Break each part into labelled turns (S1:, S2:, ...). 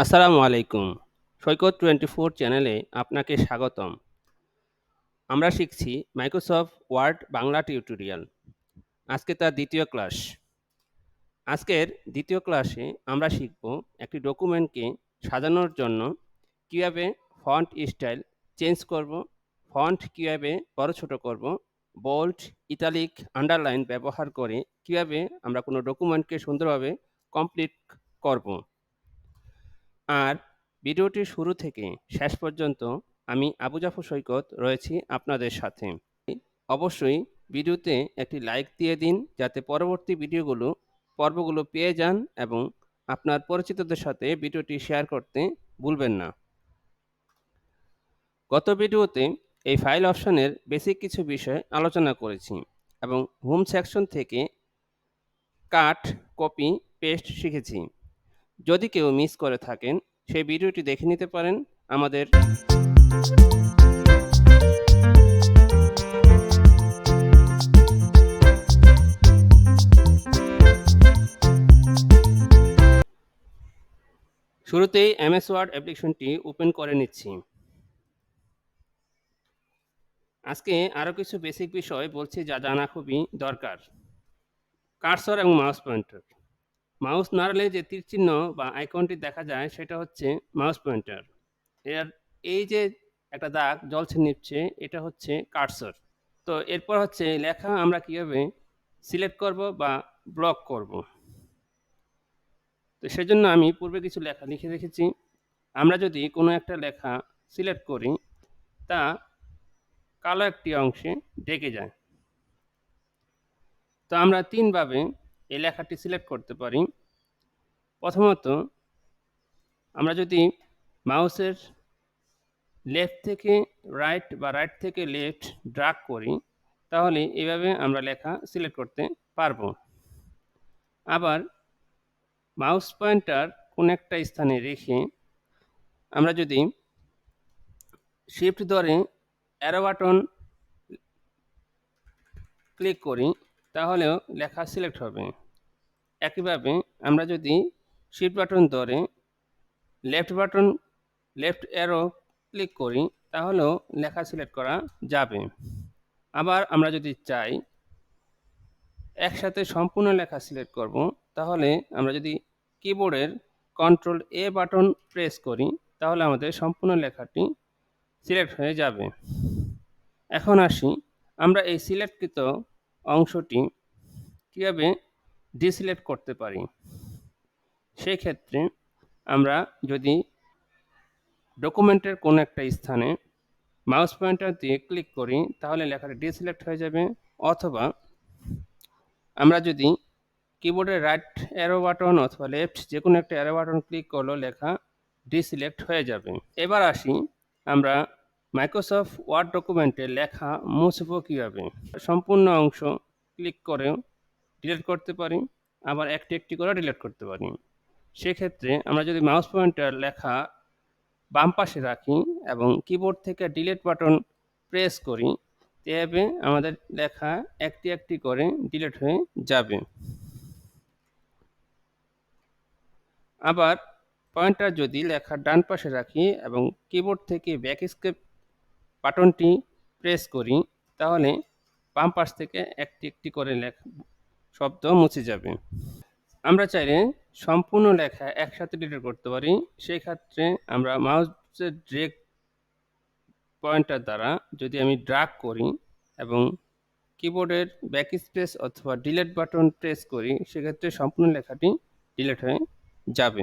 S1: আসসালামু আলাইকুম। সৈকত 24 চ্যানেলে আপনাকে স্বাগতম। আমরা শিখছি মাইক্রোসফট ওয়ার্ড বাংলা টিউটোরিয়াল। আজকে তার দ্বিতীয় ক্লাস। আজকের দ্বিতীয় ক্লাসে আমরা শিখব একটি ডকুমেন্টকে সাজানোর জন্য কীভাবে ফন্ট স্টাইল চেঞ্জ করব, ফন্ট কীভাবে বড় ছোট করব, বোল্ড, ইটালিক, আন্ডারলাইন ব্যবহার করে কীভাবে আমরা কোনো ডকুমেন্টকে সুন্দরভাবে কমপ্লিট করব। আর ভিডিওটির শুরু থেকে শেষ পর্যন্ত আমি আবু জাফর সৈকত রয়েছি আপনাদের সাথে। অবশ্যই ভিডিওতে একটি লাইক দিয়ে দিন যাতে পরবর্তী পর্বগুলো পেয়ে যান এবং আপনার পরিচিতদের সাথে ভিডিওটি শেয়ার করতে ভুলবেন না। গত ভিডিওতে এই ফাইল অপশনের বেসিক কিছু বিষয় আলোচনা করেছি এবং হোম সেকশন থেকে কাট, কপি, পেস্ট শিখেছি। যদি কেউ মিস করে থাকেন সেই ভিডিওটি দেখে নিতে পারেন আমাদের শুরুতেই এমএস ওয়ার্ড অ্যাপ্লিকেশনটি ওপেন করে নিচ্ছি। আজকে আরও কিছু বেসিক বিষয় বলছি যা জানা খুবই দরকার। কার্সর এবং মাউস পয়েন্টার। মাউস নাড়ালে যে তীর চিহ্ন বা আইকনটি দেখা যায় সেটা হচ্ছে মাউস পয়েন্টার। এই যে একটা দাগ জ্বলছে নিচ্ছে এটা হচ্ছে কার্সর। তো এরপর হচ্ছে লেখা আমরা কীভাবে সিলেক্ট করব বা ব্লক করব। তো সেজন্য আমি পূর্বে কিছু লেখা লিখে রেখেছি। আমরা যদি কোনো একটা লেখা সিলেক্ট করি তা কালো একটি অংশে ঢেকে যায়। তো আমরা তিনভাবে এই লেখাটি সিলেক্ট করতে পারি। প্রথমত আমরা যদি মাউসের লেফট থেকে রাইট বা রাইট থেকে লেফট ড্র্যাগ করি তাহলে এভাবে আমরা লেখা সিলেক্ট করতে পারবো। আবার মাউস পয়েন্টার কোন একটা স্থানে রেখে আমরা যদি শিফট ধরে অ্যারো বাটন ক্লিক করি তাহলেও লেখা সিলেক্ট হবে। একইভাবে আমরা যদি শিফট বাটন ধরে লেফট অ্যারো ক্লিক করি তাহলেও লেখা সিলেক্ট করা যাবে। আবার আমরা যদি চাই একসাথে সম্পূর্ণ লেখা সিলেক্ট করব তাহলে আমরা যদি কিবোর্ডের কন্ট্রোল এ বাটন প্রেস করি তাহলে আমাদের সম্পূর্ণ লেখাটি সিলেক্ট হয়ে যাবে। এখন আসি আমরা এই সিলেক্টকৃত অংশটি কীভাবে ডিসিলেক্ট করতে পারি। সেই ক্ষেত্রে আমরা যদি ডকুমেন্টের কোনো একটা স্থানে মাউস পয়েন্টার দিয়ে ক্লিক করি তাহলে লেখাটি ডিসিলেক্ট হয়ে যাবে, অথবা আমরা যদি কিবোর্ডের রাইট অ্যারো বাটন অথবা লেফট যে কোনো একটা অ্যারো বাটন ক্লিক করলেও লেখা ডিসিলেক্ট হয়ে যাবে। এবার আসি আমরা মাইক্রোসফট ওয়ার্ড ডকুমেন্টে লেখা মুছব কীভাবে। সম্পূর্ণ অংশ ক্লিক করেও ডিলিট করতে পারি, আবার একটি একটি করে ডিলিট করতে পারি। সেক্ষেত্রে আমরা যদি মাউস পয়েন্টার লেখা বাম পাশে রাখি এবং কিবোর্ড থেকে ডিলিট বাটন প্রেস করি এভাবে আমাদের লেখা একটি একটি করে ডিলিট হয়ে যাবে। আবার পয়েন্টার যদি লেখার ডান পাশে রাখি এবং কিবোর্ড থেকে ব্যাকস্কেপ বাটনটি প্রেস করি তাহলে বাম পাশ থেকে একটি একটি করে শব্দ মুছে যাবে। আমরা চাইলে সম্পূর্ণ লেখা একসাথে ডিলিট করতে পারি। সেই ক্ষেত্রে আমরা মাউসের ড্র্যাগ পয়েন্টার দ্বারা যদি আমি ড্র্যাগ করি এবং কিবোর্ডের ব্যাকস্পেস অথবা ডিলিট বাটন প্রেস করি সেক্ষেত্রে সম্পূর্ণ লেখাটি ডিলিট হয়ে যাবে।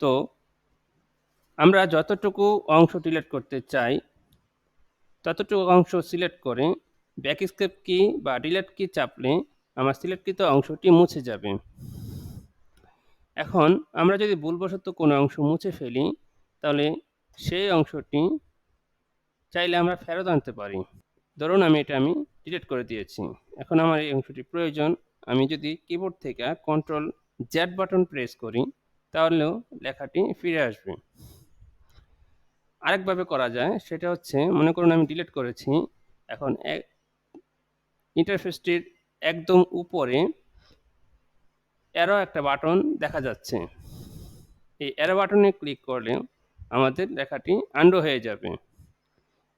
S1: তো আমরা যতটুকু অংশ ডিলিট করতে চাই ততটুকু অংশ সিলেক্ট করে ব্যাকস্কেপ কি বা ডিলিট কি চাপলে আমার সিলেক্টকৃত অংশটি মুছে যাবে। এখন আমরা যদি ভুলবশত কোনো অংশ মুছে ফেলি তাহলে সেই অংশটি চাইলে আমরা ফেরত আনতে পারি। ধরুন আমি ডিলিট করে দিয়েছি, এখন আমার এই অংশটি প্রয়োজন। আমি যদি কিবোর্ড থেকে কন্ট্রোল জেড বাটন প্রেস করি তাহলেও লেখাটি ফিরে আসবে। আরেকভাবে করা যায়, সেটা হচ্ছে মনে করুন আমি ডিলিট করেছি, এখন ইন্টারফেসটির একদম উপরে অ্যারো একটা বাটন দেখা যাচ্ছে। এই অ্যারো বাটনে ক্লিক করলে আমাদের লেখাটি আন্ডু হয়ে যাবে।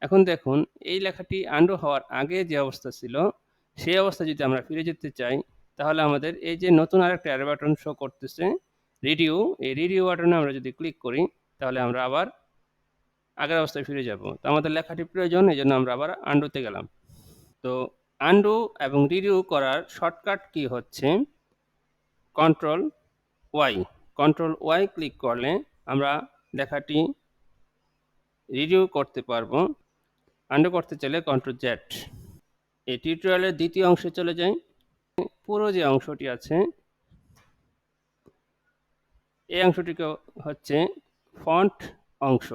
S1: এখন দেখুন, এই লেখাটি আন্ডু হওয়ার আগে যে অবস্থা ছিল, সেই অবস্থায় যদি আমরা ফিরে যেতে চাই, তাহলে আমাদের এই যে নতুন আরেকটা অ্যারো বাটন শো করতেছে রিডিউ, এই রিডিউ বাটনে আমরা যদি ক্লিক করি, তাহলে আমরা আবার আগের অবস্থায় ফিরে যাব। তো আমাদের লেখাটি প্রয়োজন, এই জন্য আমরা আবার আন্ডুতে গেলাম। তো আন্ডু এবং রিডিউ করার শর্টকাট কি হচ্ছে control Y. Control Y click করলে আমরা লেখাটি রিডিউ করতে পারবো। আন্ডু করতে চাইলে কন্ট্রোল জেড। এই টিউটোরিয়ালের দ্বিতীয় অংশে চলে যাই। পুরো যে অংশটি আছে, এই অংশটিকে হচ্ছে ফন্ট অংশ।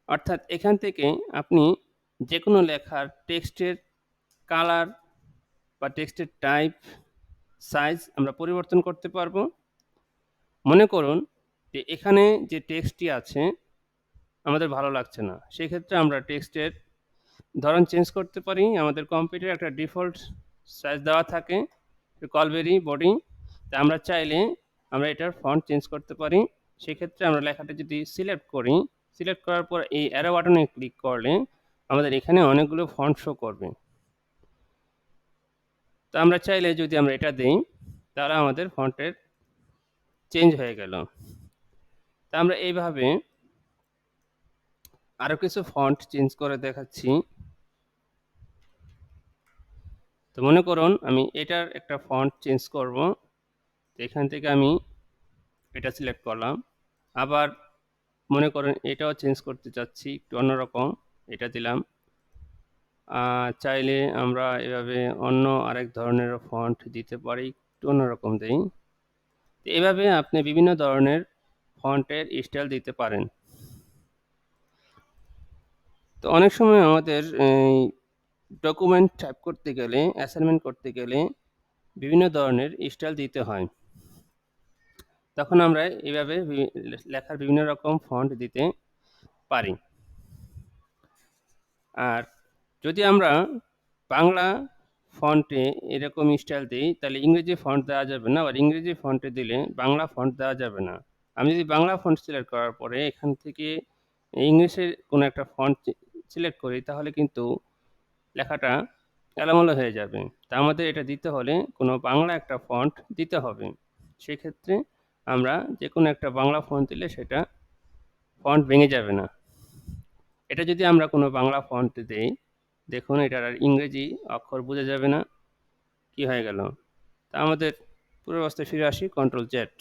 S1: অর্থাৎ এখান থেকে আপনি যে কোনো লেখার টেক্সটের কালার বা টেক্সটের টাইপ, সাইজ আমরা পরিবর্তন করতে পারবো। মনে করুন যে এখানে যে টেক্সটটি আছে আমাদের ভালো লাগছে না, সেক্ষেত্রে আমরা টেক্সটের ধরন চেঞ্জ করতে পারি। আমাদের কম্পিউটারে একটা ডিফল্ট সাইজ দেওয়া থাকে কলবেরি বডি, তা আমরা চাইলে আমরা এটার ফন্ট চেঞ্জ করতে পারি। সেক্ষেত্রে আমরা লেখাটা যদি সিলেক্ট করি, সিলেক্ট করার পর এই অ্যারো বাটনে ক্লিক করলে আমাদের এখানে অনেকগুলো ফন্ট শো করবে। তো আমরা চাইলে যদি আমরা এটা দিই, তাহলে আমাদের ফন্টের চেঞ্জ হয়ে গেল। তা আমরা এইভাবে আরও কিছু ফন্ট চেঞ্জ করে দেখাচ্ছি। তো মনে করুন আমি এটার একটা ফন্ট চেঞ্জ করব। এখান থেকে আমি এটা সিলেক্ট করলাম। আবার মনে করেন এটাও চেঞ্জ করতে চাচ্ছি, একটু অন্যরকম, এটা দিলাম। চাইলে আমরা এভাবে অন্য আরেক ধরনের ফন্ট দিতে পারি, একটু অন্যরকম দিই। এভাবে আপনি বিভিন্ন ধরনের ফন্টের স্টাইল দিতে পারেন। তো অনেক সময় আমাদের ডকুমেন্ট টাইপ করতে গেলে, অ্যাসাইনমেন্ট করতে গেলে বিভিন্ন ধরনের স্টাইল দিতে হয়। তখন আমরা এইভাবে লেখার বিভিন্ন রকম ফন্ট দিতে পারি। আর যদি আমরা বাংলা ফন্টে এরকম স্টাইল দিই, তাহলে ইংরেজি ফন্ট দেওয়া যাবে না, আবার ইংরেজি ফন্টে দিলে বাংলা ফন্ট দেওয়া যাবে না। আমি যদি বাংলা ফন্ট সিলেক্ট করার পরে এখান থেকে ইংলিশের কোনো একটা ফন্ট সিলেক্ট করি, তাহলে কিন্তু লেখাটা এলোমেলো হয়ে যাবে। তা আমাদের এটা দিতে হলে কোনো বাংলা একটা ফন্ট দিতে হবে। সেক্ষেত্রে আমরা যে কোনো একটা বাংলা ফন্ট দিলে সেটা ফন্ট ভেঙে যাবে না। এটা যদি আমরা কোনো বাংলা ফন্ট দেই, দেখুন এটার আর ইংরেজি অক্ষর বোঝা যাবে না, কি হয়ে গেল। তা আমাদের পুরো অবস্থায় ফিরে আসি, কন্ট্রোল জেড।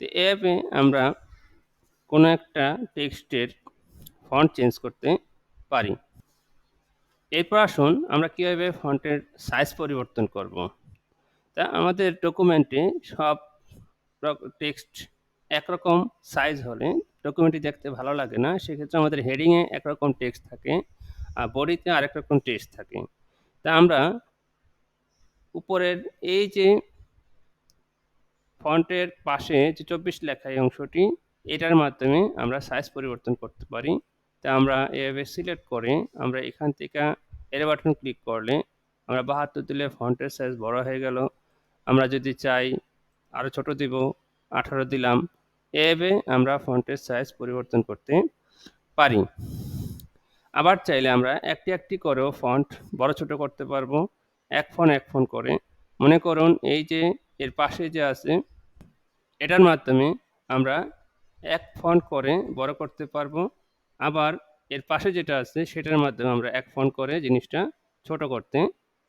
S1: তো এভাবে আমরা কোনো একটা টেক্সটের ফন্ট চেঞ্জ করতে পারি। এরপর আসুন আমরা কীভাবে ফন্টের সাইজ পরিবর্তন করব। তা আমাদের ডকুমেন্টে সব টেক্সট একরকম সাইজ হলে ডকুমেন্টটি দেখতে ভালো লাগে না। সেক্ষেত্রে আমাদের হেডিংয়ে একরকম টেক্সট থাকে আর বডিতে আরেক রকম টেক্সট থাকে। তা আমরা উপরের এই যে ফন্টের পাশে যে 24 লেখা এই অংশটি, এটার মাধ্যমে আমরা সাইজ পরিবর্তন করতে পারি। তা আমরা এভাবে সিলেক্ট করে আমরা এখান থেকে এর বাটন ক্লিক করলে আমরা 72 দিলে ফন্টের সাইজ বড় হয়ে গেল। আমরা যদি চাই আরও ছোট দিব, 18 দিলাম। এভাবে আমরা ফন্টের সাইজ পরিবর্তন করতে পারি। আবার চাইলে আমরা একটি একটি করেও ফন্ট বড় ছোট করতে পারবো, এক ফন্ট করে। মনে করুন এই যে এর পাশে যে আছে, এটার মাধ্যমে আমরা এক ফন্ট করে বড় করতে পারবো। আবার এর পাশে যেটা আছে সেটার মাধ্যমে আমরা এক ফন্ট করে জিনিসটা ছোট করতে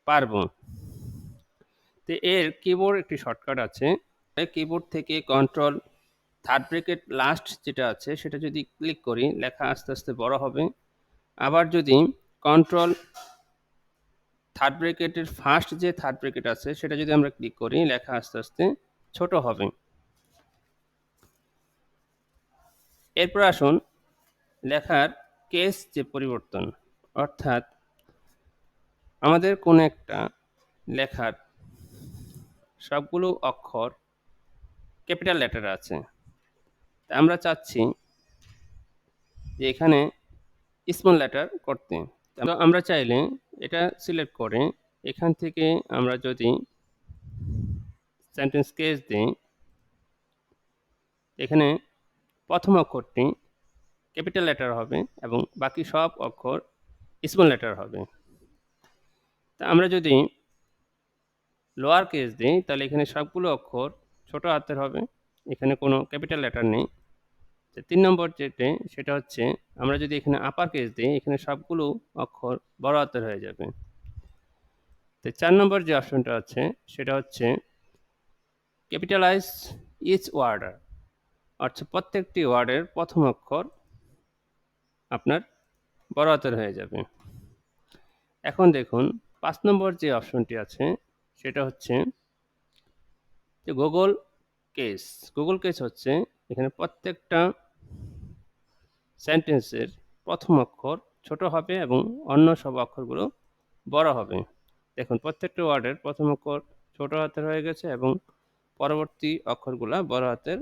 S1: পারবো। তো এর কিবোর্ড একটি শর্টকাট আছে। কিবোর্ড থেকে কন্ট্রোল থার্ড ব্র্যাকেট লাস্ট যেটা আছে সেটা যদি ক্লিক করি, লেখা আস্তে আস্তে বড় হবে। আবার যদি কন্ট্রোল থার্ড ব্র্যাকেটের ফার্স্ট যে থার্ড ব্র্যাকেট আছে সেটা যদি আমরা ক্লিক করি, লেখা আস্তে আস্তে ছোট হবে। এরপর আসুন লেখার কেস যে পরিবর্তন, অর্থাৎ আমাদের কোনো একটা লেখার সবগুলো অক্ষর ক্যাপিটাল লেটারে আছে, তা আমরা চাচ্ছি যে এখানে স্মল লেটার করতে। তো আমরা চাইলে এটা সিলেক্ট করে এখান থেকে আমরা যদি সেন্টেন্স কেস দিই, এখানে প্রথম অক্ষরটি ক্যাপিটাল লেটার হবে এবং বাকি সব অক্ষর স্মল লেটার হবে। তা আমরা যদি লোয়ার কেস দিই তাহলে এখানে সবগুলো অক্ষর ছোট হাতের হবে, এখানে কোনো ক্যাপিটাল লেটার নেই। ৩ নম্বর যেটি সেটা হচ্ছে আমরা যদি এখানে আপার কেস দিই, এখানে সবগুলো অক্ষর বড় হাতের হয়ে যাবে। তো ৪ নম্বর যে অপশনটা আছে সেটা হচ্ছে ক্যাপিটালাইজ ইচ ওয়ার্ড, অর্থাৎ প্রত্যেকটি ওয়ার্ডের প্রথম অক্ষর আপনার বড় হাতের হয়ে যাবে। এখন দেখুন ৫ নম্বর যে অপশনটি আছে সেটা হচ্ছে যে গুগল কেস। গুগল কেস হচ্ছে এখানে প্রত্যেকটা সেন্টেন্সের প্রথম অক্ষর ছোট হবে এবং অন্য সব অক্ষরগুলো বড় হবে। দেখুন প্রত্যেকটা ওয়ার্ডের প্রথম অক্ষর ছোট হাতের হয়ে গেছে এবং পরবর্তী অক্ষরগুলো বড় হাতের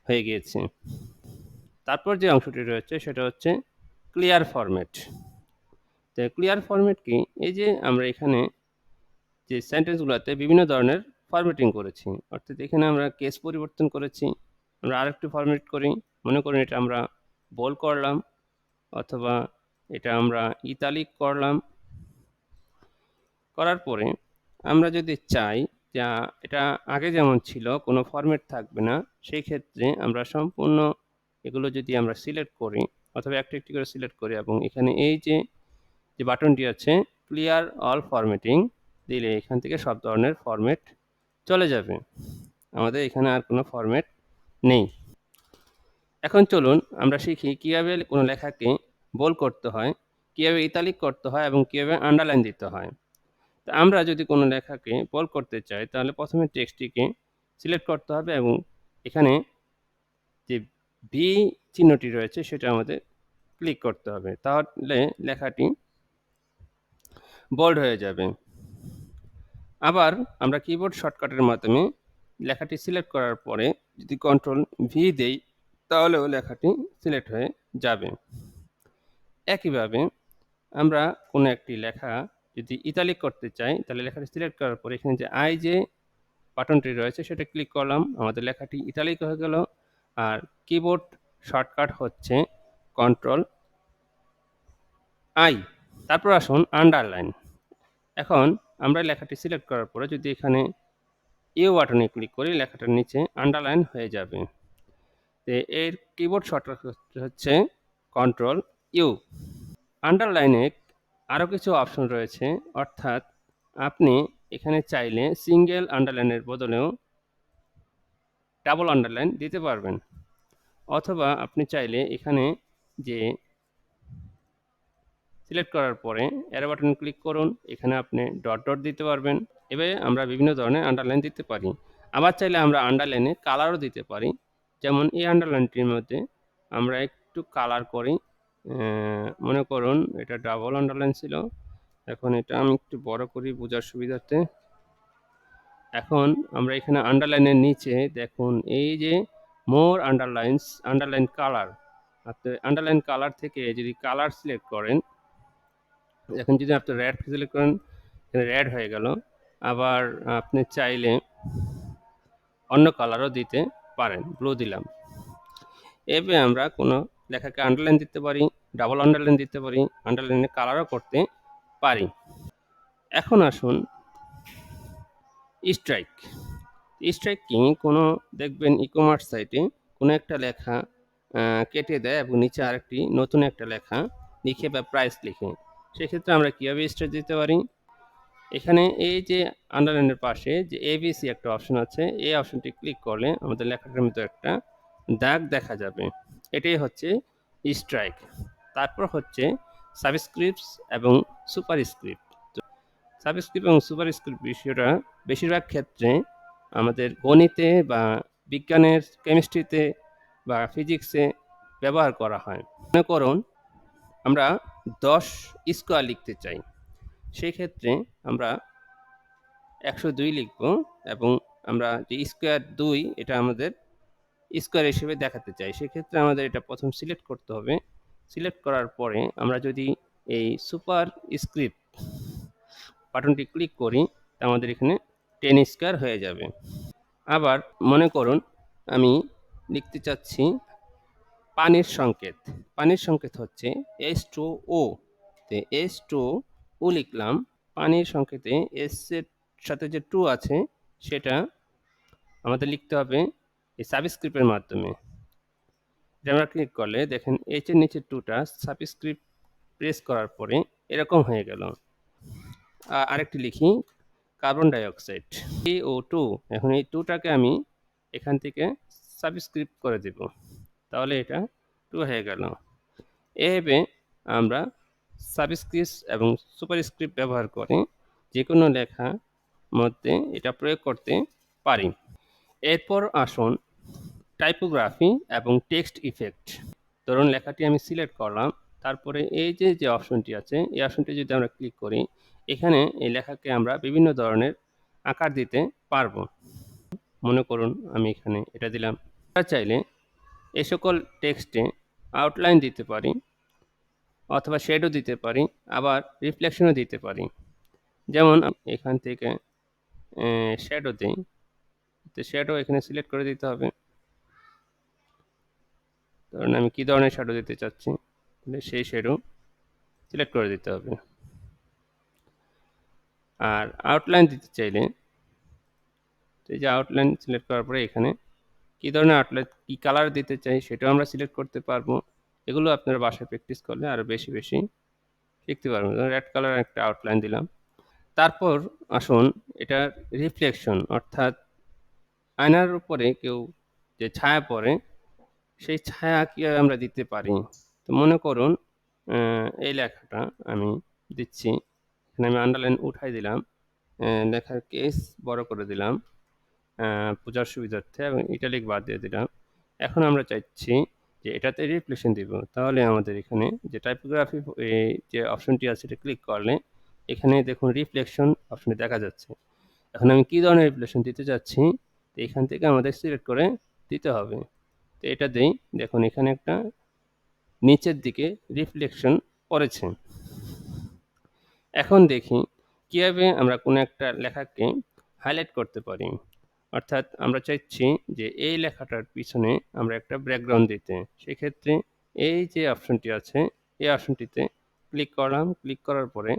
S1: হয়ে গিয়েছে। তারপর যে অংশটি রয়েছে সেটা হচ্ছে ক্লিয়ার ফরম্যাট। তো ক্লিয়ার ফরম্যাট কি? এই যে আমরা এখানে যে সেন্টেন্সগুলোতে বিভিন্ন ধরনের ফরম্যাটিং করেছি, অর্থাৎ এখানে আমরা কেস পরিবর্তন করেছি, আমরা আরেকটু ফরম্যাট করি, মনে করুন এটা আমরা বোল্ড করলাম অথবা এটা আমরা ইতালিক করলাম। করার পরে আমরা যদি চাই যে এটা আগে যেমন ছিল কোনো ফরম্যাট থাকবে না, সেই ক্ষেত্রে আমরা সম্পূর্ণ এগুলো যদি আমরা সিলেক্ট করি অথবা একটি একটি করে সিলেক্ট করি এবং এখানে এই যে বাটনটি আছে ক্লিয়ার অল ফরম্যাটিং দিলে এখান থেকে সব ধরনের ফরম্যাট চলে যাবে, আমাদের এখানে আর কোনো ফরম্যাট নেই। এখন চলুন আমরা শিখি কীভাবে কোনো লেখাকে বোল্ড করতে হয়, কীভাবে ইতালিক করতে হয় এবং কীভাবে আন্ডারলাইন দিতে হয়। তো আমরা যদি কোনো লেখাকে বোল্ড করতে চাই তাহলে প্রথমে টেক্সটটিকে সিলেক্ট করতে হবে এবং এখানে যে ভি চিহ্নটি রয়েছে সেটা আমাদের ক্লিক করতে হবে, তাহলে লেখাটি বোল্ড হয়ে যাবে। আবার আমরা কিবোর্ড শর্টকাটের মাধ্যমে লেখাটি সিলেক্ট করার পরে যদি কন্ট্রোল ভি দেই তাহলেও লেখাটি সিলেক্ট হয়ে যাবে। একইভাবে আমরা কোনো একটি লেখা যদি ইতালিক করতে চাই তাহলে লেখাটি সিলেক্ট করার পরে এখানে যে আই যে বাটনটি রয়েছে সেটা ক্লিক করলাম, আমাদের লেখাটি ইতালিক হয়ে গেল। আর কিবোর্ড শর্টকাট হচ্ছে কন্ট্রোল আই। তারপর আসুন আন্ডারলাইন। এখন আমরা লেখাটি সিলেক্ট করার পরে যদি এখানে ইউ বাটনে ক্লিক করি লেখাটার নিচে আন্ডারলাইন হয়ে যাবে। এর কিবোর্ড শর্টকাট হচ্ছে কন্ট্রোল ইউ। আন্ডারলাইনে আরও কিছু অপশন রয়েছে, অর্থাৎ আপনি এখানে চাইলে সিঙ্গেল আন্ডারলাইনের বদলেও ডাবল আন্ডারলাইন দিতে পারবেন, অথবা আপনি চাইলে এখানে যে সিলেক্ট করার পরে অ্যারো বাটন ক্লিক করুন, এখানে আপনি ডট ডট দিতে পারবেন। এভাবে আমরা বিভিন্ন ধরনের আন্ডারলাইন দিতে পারি। আবার চাইলে আমরা আন্ডারলাইনে কালারও দিতে পারি, যেমন এই আন্ডারলাইনটির মধ্যে আমরা একটু কালার করি, মনে করুন এটা ডাবল আন্ডারলাইন ছিল, এখন এটা আমি একটু বড় করি বোঝার সুবিধার্থে। এখন আমরা এখানে আন্ডারলাইনের নিচে দেখুন এই যে মোর আন্ডারলাইন্স আন্ডারলাইন কালার, আপনি আন্ডারলাইন কালার থেকে যদি কালার সিলেক্ট করেন, এখন যদি আপনি রেড সিলেক্ট করেন রেড হয়ে গেল। আবার আপনি চাইলে অন্য কালারও দিতে পারেন, ব্লু দিলাম। এভাবে আমরা কোনো লেখাকে আন্ডারলাইন দিতে পারি, ডাবল আন্ডারলাইন দিতে পারি, আন্ডারলাইনে কালারও করতে পারি। এখন আসুন স্ট্রাইক। স্ট্রাইক কি? কোনো দেখবেন ই কমার্স সাইটে কোনো একটা লেখা কেটে দেয় এবং নিচে আরেকটি নতুন একটা লেখা লিখে বা প্রাইস লিখে, সেক্ষেত্রে আমরা কীভাবে স্ট্রাইক দিতে পারি? এখানে এই যে আন্ডারলাইনের পাশে যে এবিসি একটা অপশন আছে, এই অপশনটি ক্লিক করলে আমাদের লেখাটার মধ্যে একটা দাগ দেখা যাবে, এটাই হচ্ছে স্ট্রাইক। তারপর হচ্ছে সাবস্ক্রিপ্টস এবং সুপারস্ক্রিপ্ট। সাবস্ক্রিপ্ট এবং সুপারস্ক্রিপ্ট বিষয়টা বেশিরভাগ ক্ষেত্রে আমাদের গণিতে বা বিজ্ঞানের কেমিস্ট্রিতে বা ফিজিক্সে ব্যবহার করা হয়। মনে করুন আমরা 10 স্কোয়ার লিখতে চাই, সেই ক্ষেত্রে আমরা 102 লিখব এবং আমরা যে স্কোয়ার 2 এটা আমাদের স্কোয়ার হিসেবে দেখাতে চাই, সেক্ষেত্রে আমাদের এটা প্রথম সিলেক্ট করতে হবে। সিলেক্ট করার পরে আমরা যদি এই সুপার স্ক্রিপ্ট বাটনটি ক্লিক করি আমাদের এখানে 10 স্কোয়ার হয়ে যাবে। আবার মনে করুন আমি লিখতে চাচ্ছি পানির সংকেত। পানির সংকেত হচ্ছে H2O। H2O লিখলাম। পানির সংকেতে এস এর সাথে যে টু আছে সেটা আমাদের লিখতে হবে এই সাবস্ক্রিপ্টের মাধ্যমে। এটা আমরা ক্লিক করলে দেখেন এইচ এর নিচে টুটা সাবস্ক্রিপ্ট প্রেস করার পরে এরকম হয়ে গেল। আরেকটি লিখি কার্বন ডাইঅক্সাইড CO2। এখন এই টুটাকে আমি এখান থেকে সাবস্ক্রিপ্ট করে দেব, তাহলে এটা টু হয়ে গেল। এভাবে আমরা সাবস্ক্রিপ্ট এবং সুপারস্ক্রিপ্ট ব্যবহার করে যে কোনো লেখা মধ্যে এটা প্রয়োগ করতে পারি। এরপর আসুন টাইপোগ্রাফি এবং টেক্সট ইফেক্ট। ধরুন লেখাটি আমি সিলেক্ট করলাম, তারপরে এই যে অপশনটি আছে এই অপশনটি যদি আমরা ক্লিক করি, এখানে এই লেখাকে আমরা বিভিন্ন ধরনের আকার দিতে পারবো। মনে করুন আমি এখানে এটা দিলাম। আমরা চাইলে এই সকল টেক্সটে আউটলাইন দিতে পারি অথবা শেডও দিতে পারি, আবার রিফ্লেকশনও দিতে পারি। যেমন এখান থেকে শ্যাডো দিই, তো শ্যাডো এখানে সিলেক্ট করে দিতে হবে। ধরুন আমি কী ধরনের শ্যাডো দিতে চাচ্ছি সেই শ্যাডো সিলেক্ট করে দিতে হবে। আর আউটলাইন দিতে চাইলে এই যে আউটলাইন সিলেক্ট করার পরে এখানে কী ধরনের আউটলাইন কী কালার দিতে চাই সেটাও আমরা সিলেক্ট করতে পারবো। এগুলো আপনারা বাসায় প্র্যাকটিস করলে আরও বেশি বেশি শিখতে পারবেন। রেড কালার একটা আউটলাইন দিলাম। তারপর আসুন এটা রিফ্লেকশন, অর্থাৎ আয়নার উপরে কেউ যে ছায়া পড়ে সেই ছায়া কীভাবে আমরা দিতে পারি। তো মনে করুন এই লেখাটা আমি দিচ্ছি, এখানে আমি আন্ডারলাইন উঠাই দিলাম, লেখার কেস বড় করে দিলাম বোঝার সুবিধার্থে এবং ইটালিক বাদ দিয়ে দিলাম। এখন আমরা চাইছি যে এটাতে রিফ্লেকশন দিব, তাহলে আমাদের এখানে যে টাইপোগ্রাফি যে অপশনটি আছে এটা ক্লিক করলে এখানে দেখুন রিফ্লেকশন অপশনটি দেখা যাচ্ছে। এখন আমি কী ধরনের রিফ্লেকশন দিতে চাচ্ছি তো এখান থেকে আমাদের সিলেক্ট করে দিতে হবে। তো এটা দিই, দেখুন এখানে একটা নিচের দিকে রিফ্লেকশন পড়েছে। এখন দেখি কীভাবে আমরা কোনো একটা লেখাকে হাইলাইট করতে পারি। অর্থাৎ আমরা চাইছি যে এই লেখাটার পিছনে আমরা একটা ব্যাকগ্রাউন্ড দিতে। সেক্ষেত্রে এই যে অপশনটি আছে এই অপশনটিতে ক্লিক করলাম। ক্লিক করার পরে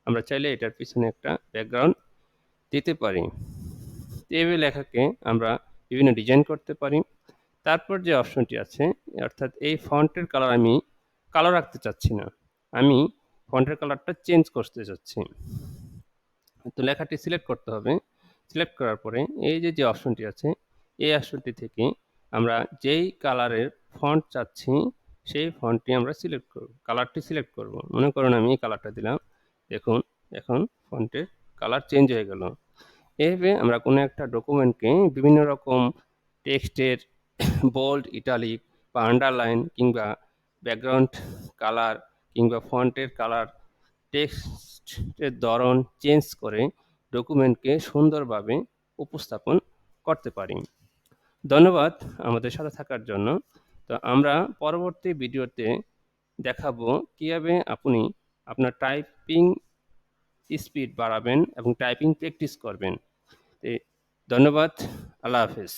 S1: আমরা চাইলে এটার পিছনে একটা ব্যাকগ্রাউন্ড দিতে পারি। এইভাবে লেখাকে আমরা বিভিন্ন ডিজাইন করতে পারি। তারপর যে অপশনটি আছে অর্থাৎ এই ফন্টের কালার আমি কালো রাখতে চাচ্ছি না, আমি ফন্টের কালারটা চেঞ্জ করতে চাচ্ছি। তো লেখাটি সিলেক্ট করতে হবে। সিলেক্ট করার পরে এই যে অপশনটি আছে এই অপশনটি থেকে আমরা যেই কালারের ফন্ট চাচ্ছি সেই ফন্টটি আমরা সিলেক্ট করব, কালারটি সিলেক্ট করব। মনে করুন আমি এই কালারটা দিলাম, দেখুন এখন ফন্টের কালার চেঞ্জ হয়ে গেল। এইভাবে আমরা কোনো একটা ডকুমেন্টকে বিভিন্ন রকম টেক্সটের বোল্ড, ইটালিক বা আন্ডারলাইন কিংবা ব্যাকগ্রাউন্ড কালার কিংবা ফন্টের কালার, টেক্সটের ধরন চেঞ্জ করে ডকুমেন্টকে সুন্দরভাবে উপস্থাপন করতে পারি। ধন্যবাদ আমাদের সাথে থাকার জন্য। তো আমরা পরবর্তী ভিডিওতে দেখাবো কীভাবে আপনি আপনার টাইপিং স্পিড বাড়াবেন এবং টাইপিং প্র্যাকটিস করবেন। ধন্যবাদ। আল্লাহ হাফেজ।